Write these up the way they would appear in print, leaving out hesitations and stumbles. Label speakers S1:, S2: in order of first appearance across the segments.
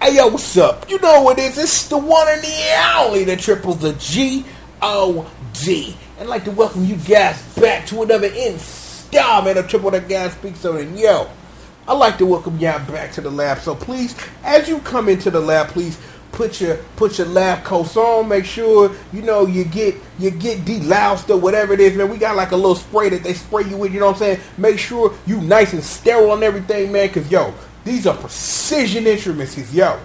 S1: Hey yo, what's up? You know what it is? It's the one and the only that triples the G.O.D. I'd like to welcome you guys back to another installment of Triple That Guy Speaks On. And yo, I'd like to welcome y'all back to the lab. So please, as you come into the lab, please put your lab coats on. Make sure you get deloused or whatever it is, man. We got like a little spray that they spray you with. You know what I'm saying? Make sure you nice and sterile and everything, man. Cause yo, these are precision instruments. Cause yo,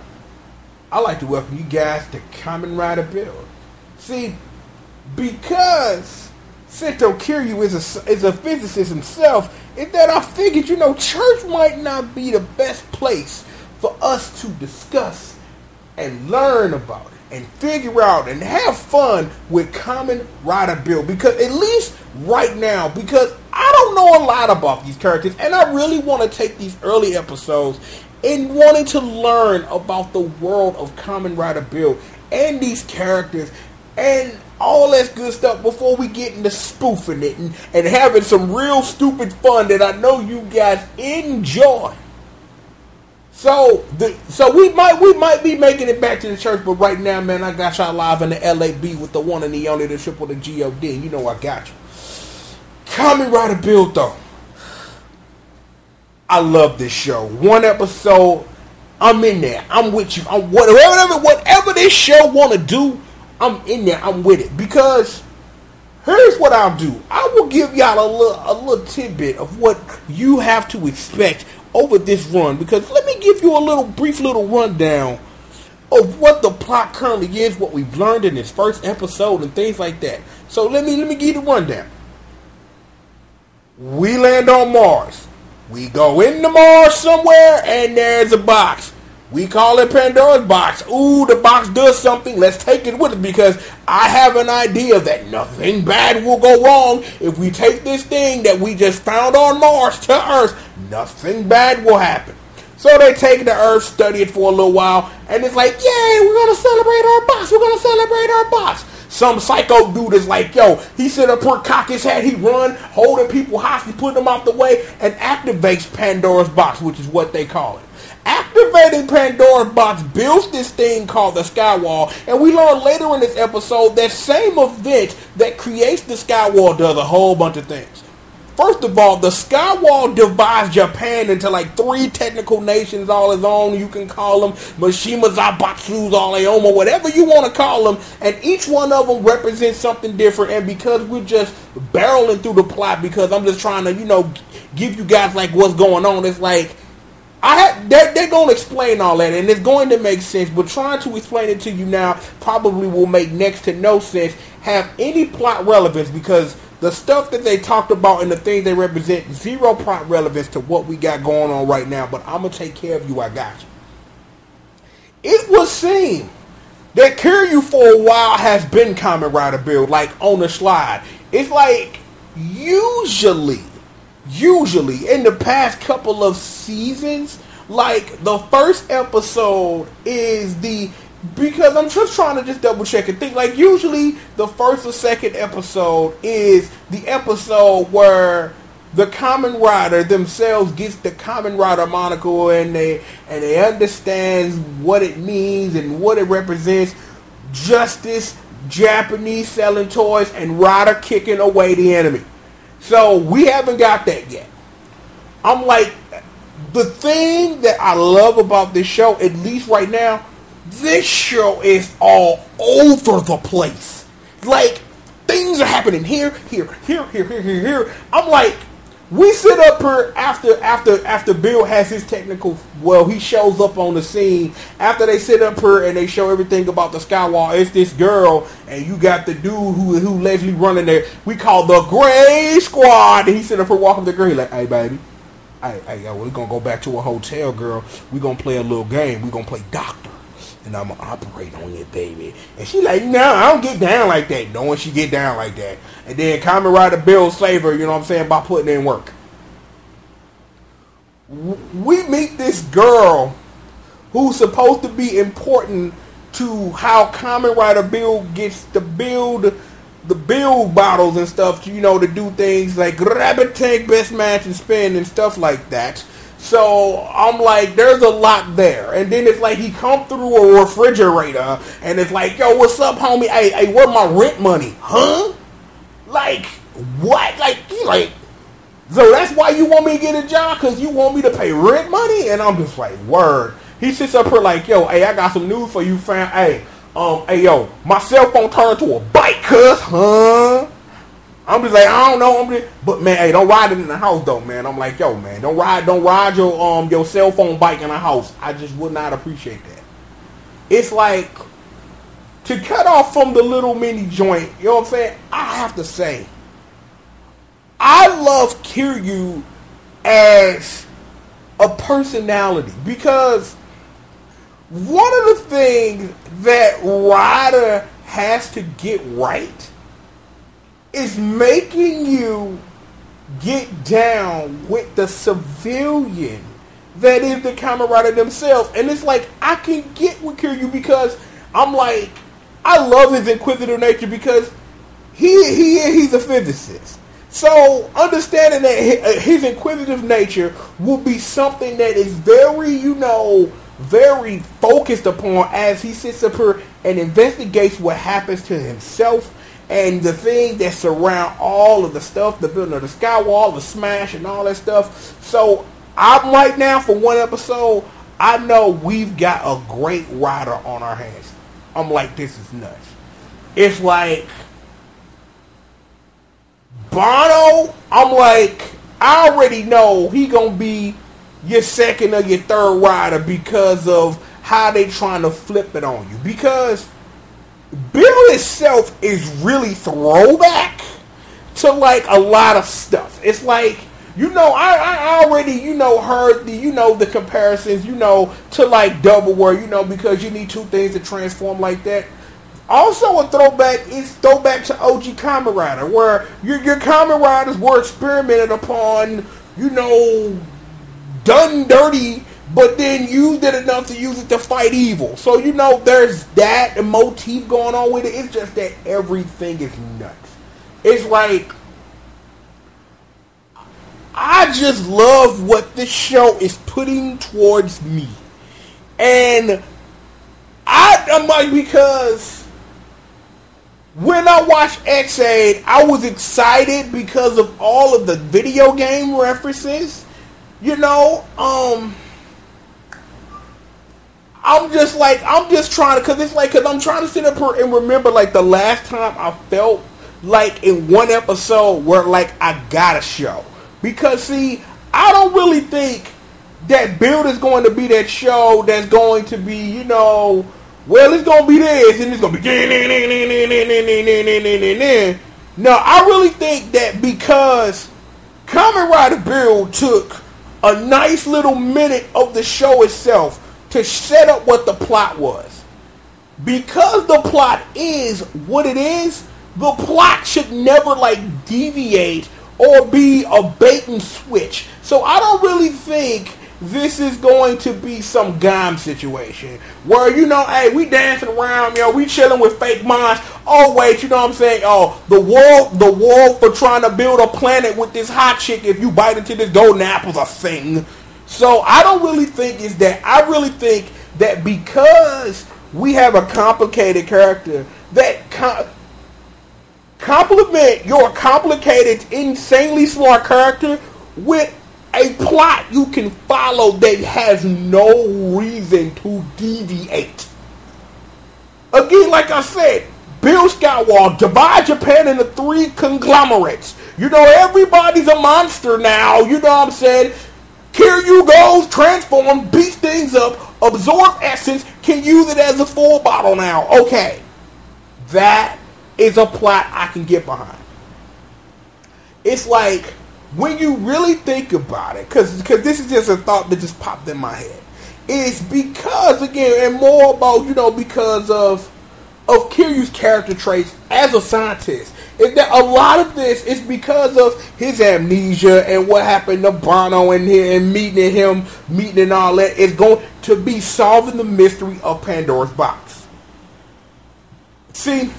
S1: I'd like to welcome you guys to Kamen Build. See, because Sento Kiryu is a physicist himself, is that I figured, church might not be the best place for us to discuss and learn about it and figure out and have fun with Kamen Build. Because at least right now, because I don't know a lot about these characters, and I really want to take these early episodes and wanting to learn about the world of Kamen Build and these characters and all that good stuff before we get into spoofing it and having some real stupid fun that I know you guys enjoy. So we might be making it back to the church, but right now, man, I got y'all live in the LAB with the one and the only, the triple, the G.O.D. You know I got you. Kamen Build, though. I love this show. One episode, I'm in there. I'm with you. Whatever this show want to do, I'm in there. I'm with it. Because here's what I'll do. I will give y'all a little tidbit of what you have to expect over this run. Because let me give you a brief little rundown of what the plot currently is, what we've learned in this first episode and things like that. So let me give you the rundown. We land on Mars. We go into Mars somewhere and there's a box. We call it Pandora's box. Ooh, the box does something. Let's take it with us because I have an idea that nothing bad will go wrong if we take this thing that we just found on Mars to Earth. Nothing bad will happen. So they take it to Earth, study it for a little while, and it's like, yay, we're going to celebrate our box. We're going to celebrate our box. Some psycho dude is like, yo, he sit up here, cock his head, he run, holding people hostage, putting them out the way, and activates Pandora's box, which is what they call it. Activating Pandora's box builds this thing called the Skywall, and we learn later in this episode that same event that creates the Skywall does a whole bunch of things. First of all, the Skywall divides Japan into like 3 technical nations all its own. You can call them Mishima Zabatsu, Zaleoma, whatever you want to call them. And each one of them represents something different. And because we're just barreling through the plot, because I'm just trying to, give you guys like what's going on, it's like, they're going to explain all that, and it's going to make sense, but trying to explain it to you now probably will make next to no sense, have any plot relevance, because the stuff that they talked about and the things they represent, zero plot relevance to what we got going on right now, but I'm going to take care of you, I got you. It would seem that Kiryu for a while has been Kamen Build, like on the slide. It's like, usually in the past couple of seasons, like the first episode is because I'm just trying to double check and think, like usually the first or second episode is the episode where the Kamen Rider themselves gets the Kamen Rider monocle and they understand what it means and what it represents. Justice, Japanese selling toys, and Rider kicking away the enemy. So we haven't got that yet. I'm like, the thing that I love about this show, at least right now, this show is all over the place. Like, things are happening here. I'm like, we sit up here after Bill has his technical, well, he shows up on the scene. After they sit up here and they show everything about the Skywall, it's this girl, and you got the dude who allegedly running there. We call the Gray Squad. And he sit up here walking the green like, hey, baby. Hey, we're going to go back to a hotel, girl. We're going to play a little game. We're going to play doctor. And I'm going to operate on you, baby. And she like, no, I don't get down like that. Knowing she get down like that. And then Kamen Build save her, you know what I'm saying, by putting in work. We meet this girl who's supposed to be important to how Kamen Build gets to build the build bottles and stuff, to do things like grab a tank, best match, and spin and stuff like that. So I'm like, there's a lot there. And then it's like he come through a refrigerator and it's like, yo, what's up, homie? Hey, where my rent money? Huh? Like, what? Like, so that's why you want me to get a job? Because you want me to pay rent money? And I'm just like, word. He sits up here like, yo, hey, I got some news for you, fam. Hey, yo, my cell phone turned into a bike, cuz, huh? I'm just like, I don't know. But man, hey, don't ride it in the house though, man. I'm like, yo, man, don't ride your cell phone bike in the house. I just would not appreciate that. It's like, to cut off from the little mini joint, you know what I'm saying? I have to say, I love Kiryu as a personality because one of the things that Ryder has to get right is making you get down with the civilian that is the Kamen Rider themselves. And it's like, I can get with Kiryu because I'm like, I love his inquisitive nature because he's a physicist. So understanding that his inquisitive nature will be something that is very, very focused upon as he sits up here and investigates what happens to himself and the thing that surround all of the stuff, the building of the skywall, the smash, and all that stuff. So I'm right now, for one episode, I know we've got a great rider on our hands. I'm like, this is nuts. It's like Bono, I'm like, I already know he gonna be your second or your third rider because of how they trying to flip it on you. Because Bill itself is really throwback to like a lot of stuff. It's like, I already, heard the comparisons, to like Double Word, because you need two things to transform like that. Also a throwback to OG Kamen Rider, where your Kamen Riders were experimented upon, done dirty, but then used it enough to use it to fight evil. So, there's that motif going on with it. It's just that everything is nuts. It's like, I just love what this show is putting towards me. And I'm like, because when I watched X-Aid, I was excited because of all of the video game references. I'm just trying to, because I'm trying to sit up here and remember, like, the last time I felt like in one episode where, like, I got a show. Because, see, I don't really think that Build is going to be that show that's going to be, well, it's going to be this, and it's going to be... No, I really think that because Kamen Rider Build took a nice little minute of the show itself to set up what the plot was. Because the plot is what it is, the plot should never, like, deviate or be a bait and switch. So I don't really think this is going to be some Gam situation where, hey, we dancing around, we chilling with fake minds. Oh, wait, you know what I'm saying? Oh, the war for trying to build a planet with this hot chick, if you bite into this golden apple's a thing. So I don't really think it's that. I really think that because we have a complicated character that complement your complicated, insanely smart character with a plot you can follow that has no reason to deviate. Again, like I said, Bill Skywalker, divide Japan into 3 conglomerates. Everybody's a monster now. You know what I'm saying? Kiryu goes, transform, beats things up, absorb essence, can use it as a full bottle now. Okay. That is a plot I can get behind. It's like, when you really think about it, because this is just a thought that just popped in my head, it's because, again, and more about, because of Kiryu's character traits as a scientist, is that a lot of this is because of his amnesia and what happened to Bono and meeting and all that is going to be solving the mystery of Pandora's box. See,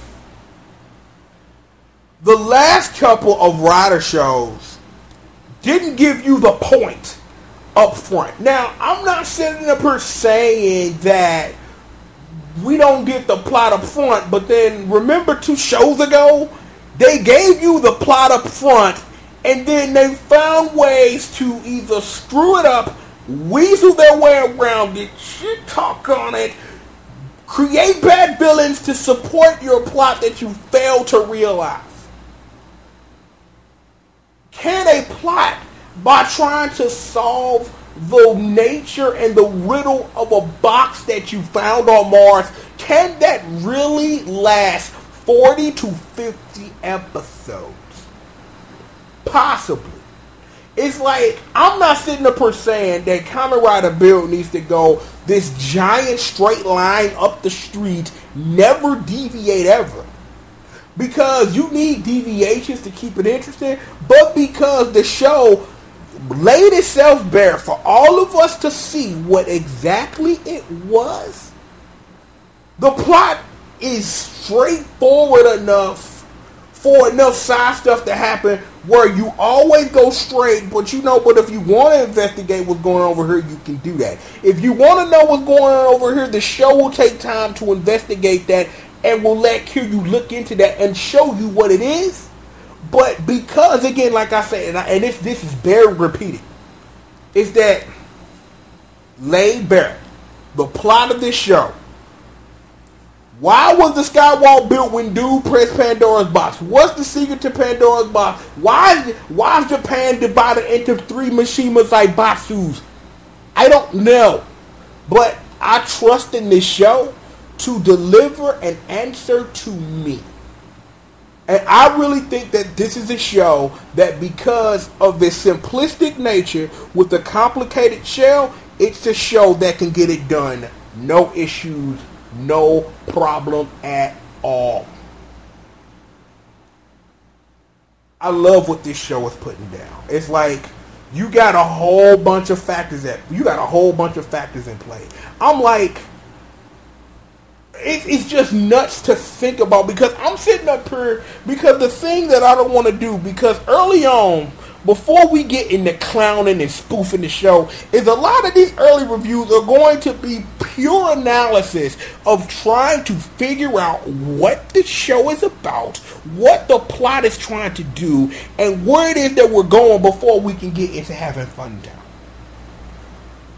S1: the last couple of Rider shows didn't give you the point up front. Now, I'm not sitting up here saying that we don't get the plot up front, but then remember 2 shows ago, they gave you the plot up front, and then they found ways to either screw it up, weasel their way around it, shit talk on it, create bad villains to support your plot that you fail to realize. Can a plot, by trying to solve the nature and the riddle of a box that you found on Mars, can that really last 40 to 50 episodes? Possibly. It's like, I'm not sitting up here saying that Kamen Rider Build needs to go this giant straight line up the street, never deviate ever. Because you need deviations to keep it interesting, but because the show laid itself bare for all of us to see what exactly it was. The plot is straightforward enough for enough side stuff to happen where you always go straight, but if you want to investigate what's going on over here, you can do that. If you want to know what's going on over here, the show will take time to investigate that and will let Kiryu look into that and show you what it is. But because, again, like I said, and this is very repeated, is that laid bare the plot of this show. Why was the skywall built when dude pressed Pandora's box? What's the secret to Pandora's box? Why is Japan divided into 3 Mishima Zaibatsus? I don't know. But I trust in this show to deliver an answer to me. And I really think that this is a show that, because of its simplistic nature with a complicated shell, it's a show that can get it done. No issues, no problem at all. I love what this show is putting down. It's like you got a whole bunch of factors in play. I'm like, it's just nuts to think about, because I'm sitting up here, because the thing that I don't want to do, because early on, before we get into clowning and spoofing the show, is a lot of these early reviews are going to be pure analysis of trying to figure out what the show is about, what the plot is trying to do, and where it is that we're going before we can get into having fun down.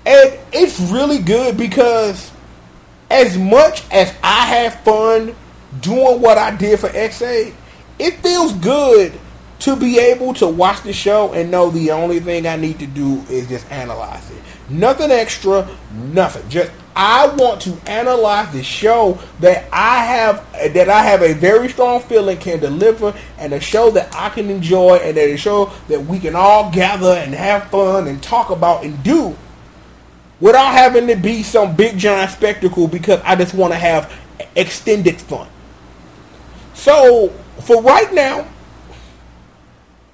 S1: And it's really good, because as much as I have fun doing what I did for X8, it feels good to be able to watch the show and know the only thing I need to do is just analyze it. Nothing extra, nothing. Just, I want to analyze the show that I have a very strong feeling can deliver, and a show that I can enjoy, and a show that we can all gather and have fun and talk about and do without having to be some big giant spectacle, because I just want to have extended fun. So, for right now,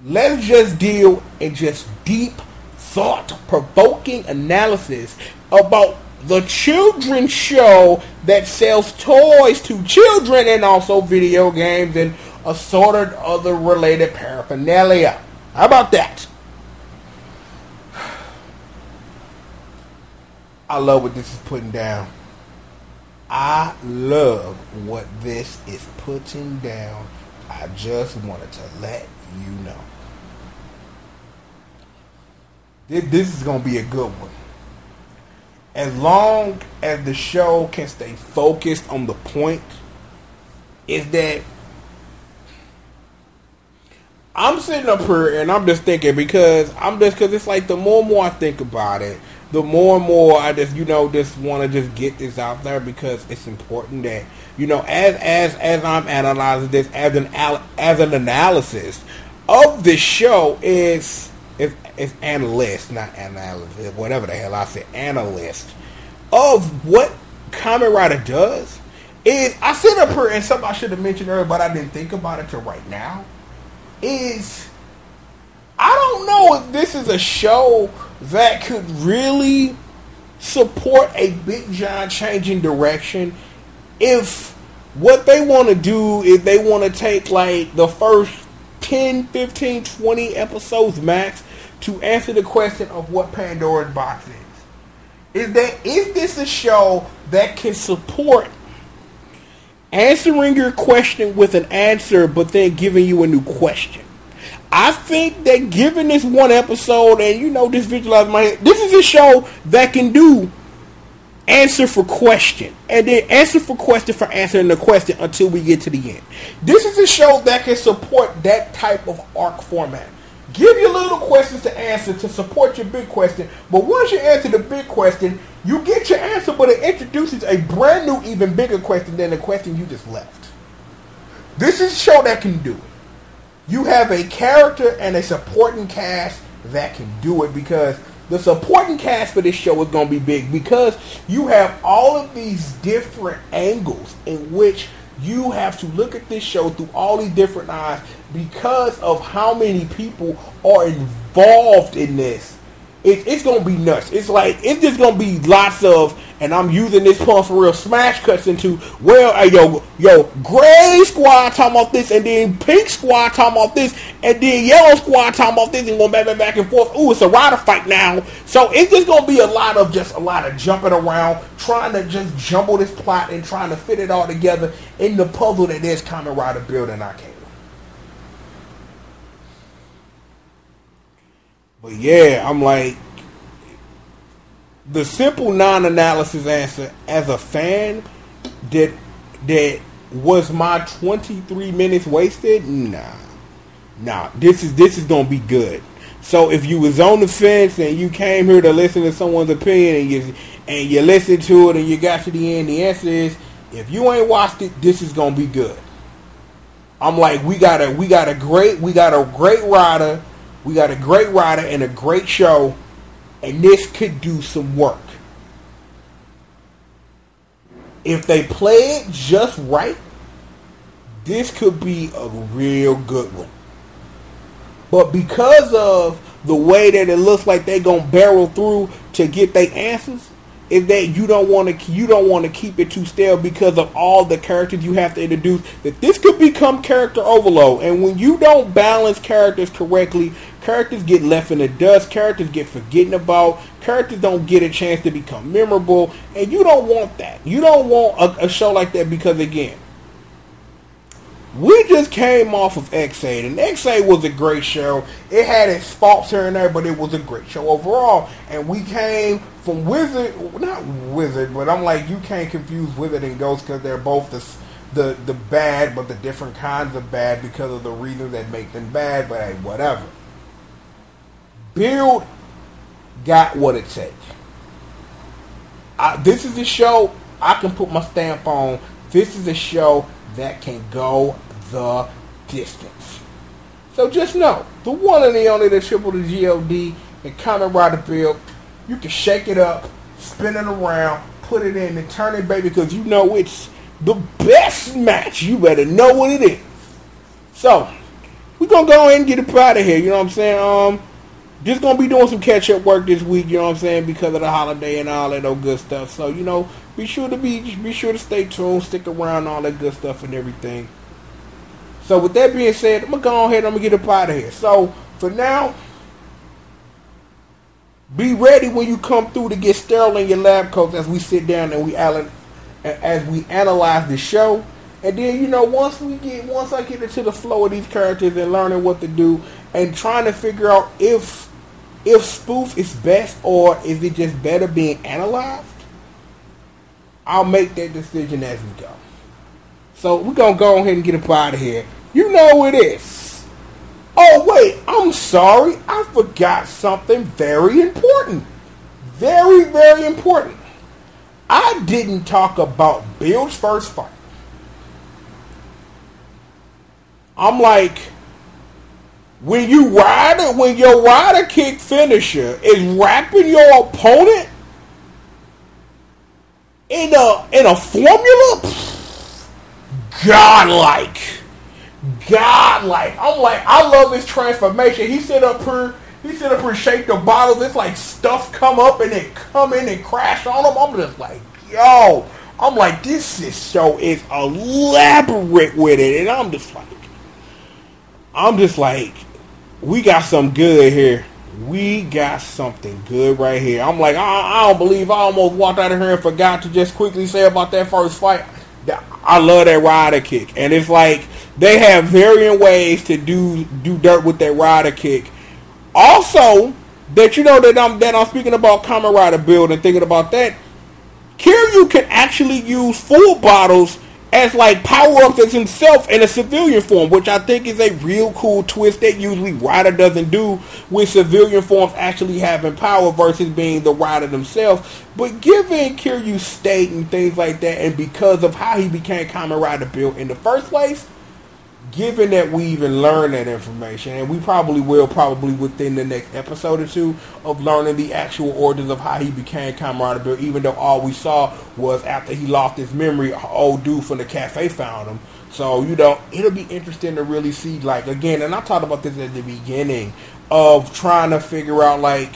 S1: let's just deal in just deep, thought-provoking analysis about the children's show that sells toys to children and also video games and assorted other related paraphernalia. How about that? I love what this is putting down. I love what this is putting down. I just wanted to let you know. This is going to be a good one. As long as the show can stay focused on the point, is that I'm sitting up here and I'm just thinking, because it's like the more and more I think about it, the more and more I just want to just get this out there, because it's important that, as I'm analyzing this as an analysis of the show is analyst, not analysis, whatever the hell I said, analyst of what Kamen Rider does. Is I sit up here, and something I should have mentioned earlier, but I didn't think about it till right now, is I don't know if this is a show that could really support a big giant change in direction. If what they want to do is they want to take like the first 10, 15, 20 episodes max to answer the question of what Pandora's box is this a show that can support answering your question with an answer, but then giving you a new question? I think that given this one episode, and this visualize my head, this is a show that can do answer for question, and then answer for question for answering the question until we get to the end. This is a show that can support that type of arc format. Give you little questions to answer to support your big question, but once you answer the big question, you get your answer, but it introduces a brand new, even bigger question than the question you just left. This is a show that can do it. You have a character and a supporting cast that can do it, because the supporting cast for this show is going to be big, because you have all of these different angles in which you have to look at this show through all these different eyes because of how many people are involved in this. It's going to be nuts. It's just going to be lots of, and I'm using this pun for real, smash cuts into, gray squad talking about this, and then pink squad talking about this, and then yellow squad talking about this, and going back and forth. Ooh, it's a rider fight now. So it's just going to be a lot of jumping around, trying to just jumble this plot and trying to fit it all together in the puzzle that is Kamen Rider Building Arcade. But yeah, I'm like, the simple non-analysis answer as a fan, that was my 23 minutes wasted? Nah. This is gonna be good. So if you was on the fence and you came here to listen to someone's opinion and you listened to it and you got to the end, the answer is, if you ain't watched it, this is gonna be good. I'm like, we got a great rider. We got a great rider and a great show, and this could do some work. If they play it just right, this could be a real good one. But because of the way that it looks like they gonna barrel through to get their answers, is that you don't want to keep it too stale because of all the characters you have to introduce. That this could become character overload, and when you don't balance characters correctly, characters get left in the dust, characters get forgotten about, characters don't get a chance to become memorable, and you don't want that. You don't want a show like that, because again, we just came off of X8, and X8 was a great show. It had its faults here and there, but it was a great show overall. And we came from not Wizard, but I'm like, you can't confuse Wizard and Ghost, because they're both the bad, but the different kinds of bad because of the reasons that make them bad. But hey, whatever. Build got what it takes. This is a show I can put my stamp on. This is a show that can go the distance. So just know, the one and the only, the triple, the G.O.D. and Kamen Rider Build, you can shake it up, spin it around, put it in and turn it, baby, because you know it's the best match. You better know what it is. So, we're going to go ahead and get it out of here, you know what I'm saying? Just going to be doing some catch-up work this week, you know what I'm saying, because of the holiday and all that old good stuff. So, be sure to stay tuned, stick around, all that good stuff and everything. So, with that being said, I'm going to go ahead and I'm going to get up out of here. So, for now, be ready when you come through to get sterile in your lab coats as we sit down and we analyze the show. And then, once I get into the flow of these characters and learning what to do and trying to figure out if spoof is best or is it just better being analyzed, I'll make that decision as we go. So we're going to go ahead and get up out of here. You know what it is. Oh, wait, I'm sorry. I forgot something very important. Very, very important. I didn't talk about Build's first fight. I'm like, when your rider kick finisher is wrapping your opponent in a formula, godlike. I'm like, I love his transformation. He sit up here, shake the bottles. It's like stuff come up and it come in and crash on him. I'm just like, yo. I'm like, this show is elaborate with it, and I'm just like, we got some good here. We got something good right here. I'm like, I don't believe I almost walked out of here and forgot to just quickly say about that first fight. I love that rider kick. And it's like they have varying ways to do dirt with that rider kick. Also, that you know that I'm speaking about Kamen Rider build and thinking about that, Kiryu can actually use full bottles as like power-ups as himself in a civilian form, which I think is a real cool twist that usually Rider doesn't do, with civilian forms actually having power versus being the Rider themselves. But given Kiryu's state and things like that, and because of how he became Kamen Rider built in the first place, given that we even learned that information, and we probably within the next episode or two of learning the actual origins of how he became Kamen Rider built, even though all we saw was after he lost his memory, an old dude from the cafe found him. So, you know, it'll be interesting to really see, like, again, and I talked about this at the beginning, of trying to figure out, like,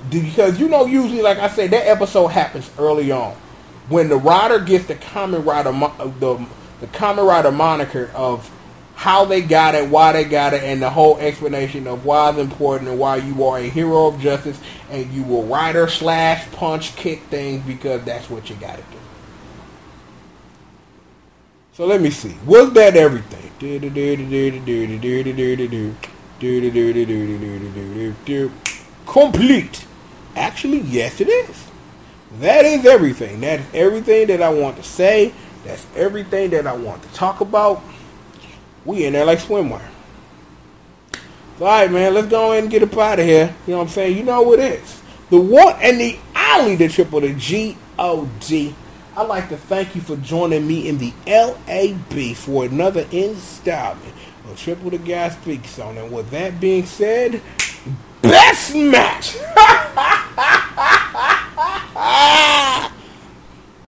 S1: because, you know, usually, like I said, that episode happens early on. When the Rider gets the Kamen Rider, the Kamen Rider moniker of how they got it, why they got it, and the whole explanation of why it's important and why you are a hero of justice and you will rider slash punch kick things because that's what you gotta do. So let me see. Was that everything? Complete. Actually, yes it is. That is everything. That is everything that I want to say. That's everything that I want to talk about. We in there like swimwear. Alright, man, let's go ahead and get up out of here. You know what I'm saying? You know what it is. The one and the only, the triple, the G.O.D. I'd like to thank you for joining me in the LAB for another installment of Triple the Guy Speaks On. And with that being said, best match!